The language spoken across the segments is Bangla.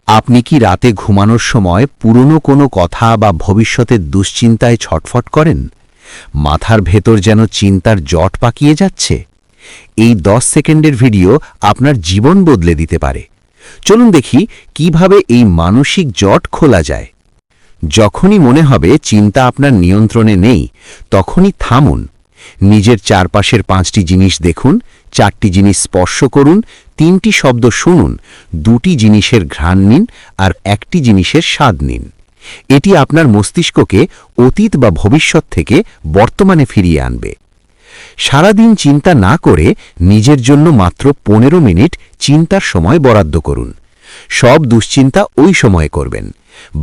আপনি কি রাতে ঘুমানোর সময় পুরনো কোনো কথা বা ভবিষ্যতের দুশ্চিন্তায় ছটফট করেন? মাথার ভেতর যেন চিন্তার জট পাকিয়ে যাচ্ছে? এই 10 সেকেন্ডের ভিডিও আপনার জীবন বদলে দিতে পারে। চলুন দেখি কিভাবে এই মানসিক জট খোলা যায়। যখনই মনে হবে চিন্তা আপনার নিয়ন্ত্রণে নেই, তখনই থামুন। নিজের চারপাশের 5টি জিনিস দেখুন, 4টি জিনিস স্পর্শ করুন, 3টি শব্দ শুনুন, 2টি জিনিসের ঘ্রাণ নিন আর 1টি জিনিসের স্বাদ নিন। এটি আপনার মস্তিষ্ককে অতীত বা ভবিষ্যৎ থেকে বর্তমানে ফিরিয়ে আনবে। সারাদিন চিন্তা না করে নিজের জন্য মাত্র 15 মিনিট চিন্তার সময় বরাদ্দ করুন। সব দুশ্চিন্তা ওই সময়ে করবেন।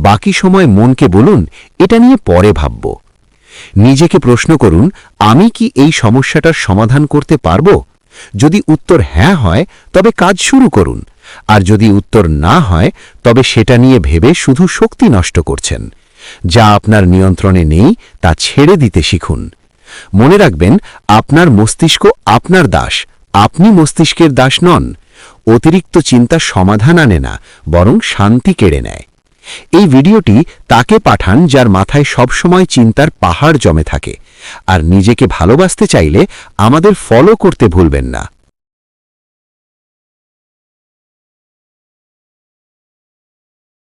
বাকি সময় মনকে বলুন, এটা নিয়ে পরে ভাবব। নিজেকে প্রশ্ন করুন, আমি কি এই সমস্যাটার সমাধান করতে পারব? যদি উত্তর হ্যাঁ হয়, তবে কাজ শুরু করুন। আর যদি উত্তর না হয়, তবে সেটা নিয়ে ভেবে শুধু শক্তি নষ্ট করছেন। যা আপনার নিয়ন্ত্রণে নেই তা ছেড়ে দিতে শিখুন। মনে রাখবেন, আপনার মস্তিষ্ক আপনার দাস, আপনি মস্তিষ্কের দাস নন। অতিরিক্ত চিন্তা সমাধান আনে না, বরং শান্তি কেড়ে নেয়। এই ভিডিওটি তাকে পাঠান যার মাথায় সবসময় চিন্তার পাহাড় জমে থাকে। আর নিজেকে ভালোবাসতে চাইলে আমাদের ফলো করতে ভুলবেন না।